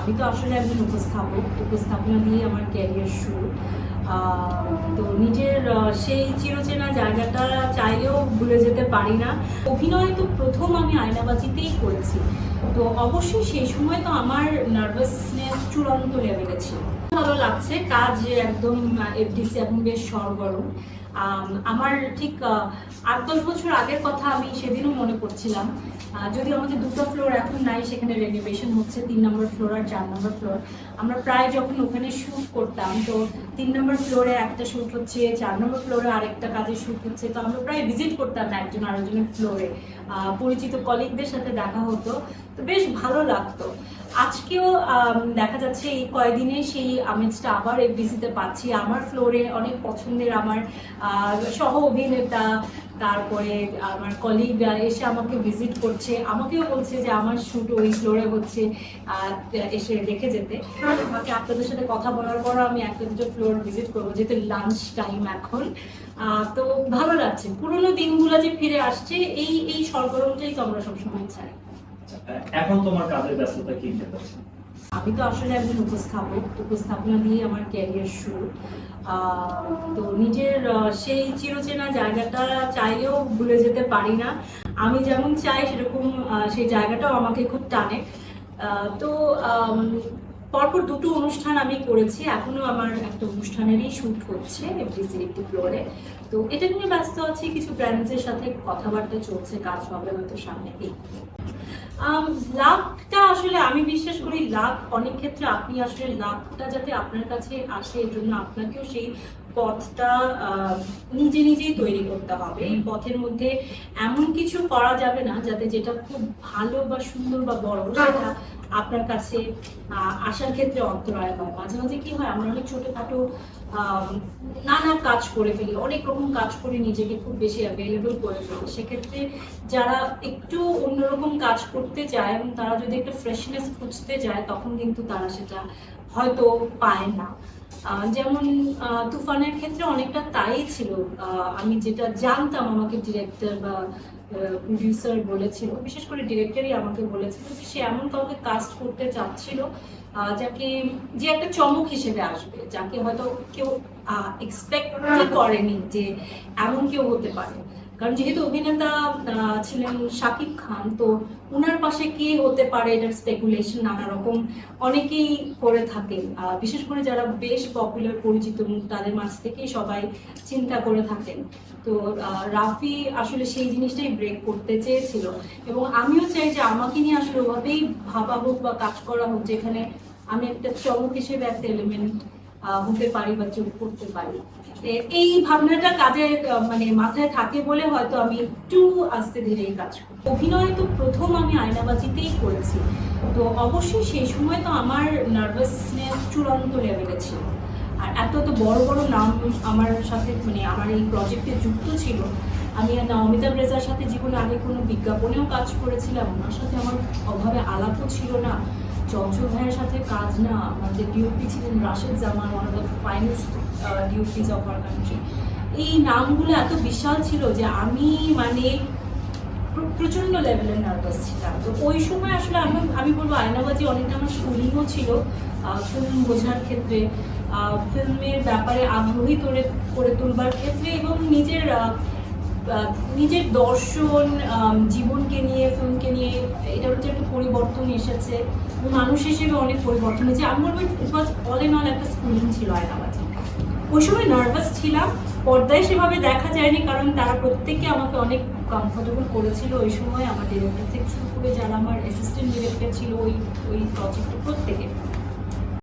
আমি তো আসলে একজন উপস্থাপনা দিয়ে আমার ক্যারিয়ার শুরু। তো নিজের সেই চিরচেনা জায়গাটা চাইলেও ভুলে যেতে পারি না। অভিনয় তো প্রথম আমি আয়নাবাজিতেই করেছি। তো অবশ্যই সেই সময় তো আমার নার্ভাসনেস চূড়ান্ত লেভেলে ছিল। ভালো লাগছে, কাজ একদম এফডিসি এখন বেশ সরগরম। আমার ঠিক ৮-১০ বছর আগের কথা আমি সেদিনও মনে করছিলাম, যদি আমাদের দুটো ফ্লোর এখন নাই, সেখানে রেনোভেশন হচ্ছে, ৩ নম্বর ফ্লোর আর ৪ নম্বর ফ্লোর। আমরা প্রায় যখন ওখানে শ্যুট করতাম, তো ৩ নম্বর ফ্লোরে একটা শ্যুট হচ্ছে, ৪ নম্বর ফ্লোরে আরেকটা কাজের শ্যুট হচ্ছে, তো আমরা প্রায় ভিজিট করতাম একজন আরেকজনের ফ্লোরে, পরিচিত কলিগদের সাথে দেখা হতো, তো বেশ ভালো লাগতো। আজকেও দেখা যাচ্ছে এই কয়েকদিনে সেই আমেজটা আবার এফডিসিতে পাচ্ছি। আমার ফ্লোরে অনেক পছন্দের আমার সহ অভিনেতা, তারপরে আমার কলিগরা এসে আমাকে ভিজিট করছে, আমাকেও বলছে যে আমার শ্যুট ওই ফ্লোরে হচ্ছে, এসে দেখে যেতে। আমাকে আপনাদের সাথে কথা বলার পরও আমি একটা দুটো ফ্লোর ভিজিট করবো, যেহেতু লাঞ্চ টাইম এখন। তো ভালো লাগছে, পুরোনো দিনগুলো যে ফিরে আসছে, এই সরগরমটাই তো আমরা সবসময় চাই। এখন তোমার কাজের ব্যস্ততা কি যাচ্ছে? আমি তো আসলে একজন উপস্থাপনা দিয়ে আমার ক্যারিয়ার শুরু। তো নিজের সেই চিরচেনা জায়গাটা চাইলেও ভুলে যেতে পারি না। আমি যেমন চাই সেরকম সেই জায়গাটাও আমাকে খুব টানে। তো পরপর দুটো অনুষ্ঠান আমি করেছি, এখনো আমার একটা অনুষ্ঠানেরই শ্যুট হচ্ছে এফডিসির একটি ফ্লোরে। তো এটা নিয়ে ব্যস্ত আছি, কিছু ব্র্যান্ডসের সাথে কথাবার্তা চলছে, কাজ হবে হয়তো সামনে। লাকটা আসলে আমি বিশ্বাস করি, লাক অনেক ক্ষেত্রে আপনি আসলে লাকটা যাতে আপনার কাছে আসে, এর জন্য আপনাকেও সেই পথটা নিজেই তৈরি করতে হবে। এই পথের মধ্যে এমন কিছু করা যাবে না যাতে যেটা খুব ভালো বা সুন্দর বা বড় সেটা আপনার কাছে আসার ক্ষেত্রে অন্তরায় হয়। মাঝে মাঝে কি হয়, আমরা অনেক ছোটখাটো নানা কাজ করে ফেলি, অনেক রকম কাজ করে নিজেকে খুব বেশি অ্যাভেলেবল করে ফেলি। সেক্ষেত্রে যারা একটু অন্যরকম কাজ করতে চায় এবং তারা যদি একটা ফ্রেশনেস খুঁজতে যায়, তখন কিন্তু তারা সেটা হয়তো পায় না। যেমন তুফানের ক্ষেত্রে অনেকটা তাই ছিল। আমি যেটা জানতাম, আমাকে ডিরেক্টর বা প্রডিউসার বলেছিল, বিশেষ করে ডিরেক্টরই আমাকে বলেছিল যে সে এমন কাউকে কাস্ট করতে চাচ্ছিল যাকে, যে একটা চমক হিসেবে আসবে, যাকে হয়তো কেউ এক্সপেক্টই করেনি যে এমন কেউ হতে পারে। কারণ যেহেতু অভিনেতা ছিলেন শাকিব খান, তো উনার পাশে কে হতে পারে এটার স্পেকুলেশন নানা রকম অনেকেই করে থাকেন। বিশেষ করে যারা বেশ পপুলার পরিচিত মুখ, তাদের মাঝ থেকেই সবাই চিন্তা করে থাকেন। তো রাফি আসলে সেই জিনিসটাই ব্রেক করতে চেয়েছিল, এবং আমিও চাই যে আমাকে নিয়ে আসলে ওভাবেই ভাবা হোক বা কাজ করা হোক, যেখানে আমি একটা চমক হিসেবে একটা এলিমেন্ট হতে পারি বা যোগ করতে পারি। এই ভাবনাটা কাজে মানে মাথায় থাকে বলে হয়তো আমি একটু আস্তে ধীরেই কাজ করি। অভিনয় তো প্রথম আমি আয়নাবাজিতেই করেছি। তো অবশ্যই সেই সময় তো আমার নার্ভাসনেস চূড়ান্ত লেভেলে ছিল। আর এত বড় বড় নাম আমার সাথে, মানে আমার এই প্রজেক্টে যুক্ত ছিল। আমি অমিতাভ রেজার সাথে জীবনে আগে কোনো বিজ্ঞাপনেও কাজ করেছিলাম, ওনার সাথে আমার অভাবে আলাপও ছিল না। চঞ্চল ভাইয়ের সাথে কাজ না, আমাদের ডিওপি ছিলেন Rashed Zaman, one of the finest DOPs of our country. এই নামগুলো এত বিশাল ছিল যে আমি মানে প্রচন্ড লেভেলের নার্ভাস ছিলাম। তো ওই সময় আসলে আমি বলবো আয়নাবাজি অনেকটা আমার স্কুলিংও ছিল, ফিল্ম বোঝার ক্ষেত্রে, ফিল্মের ব্যাপারে আগ্রহী করে তুলবার ক্ষেত্রে, এবং নিজের দর্শন, জীবনকে নিয়ে, ফিল্মকে নিয়ে এটার হচ্ছে একটা পরিবর্তন এসেছে, মানুষ হিসেবে অনেক পরিবর্তন হয়েছে। আমি বলবো ইট ওয়াজ অল ইন অল একটা স্কুলিং ছিল আয়নাবাজি। ওই সময় নার্ভাস ছিলাম, পর্দায় সেভাবে দেখা যায়নি, কারণ তারা প্রত্যেকে আমাকে অনেক কমফোর্টেবল করেছিল ওই সময়। আমার ডিরেক্টর থেকে শুরু করে যারা আমার অ্যাসিস্ট্যান্ট ডিরেক্টর ছিল ওই প্রজেক্টে, প্রত্যেকে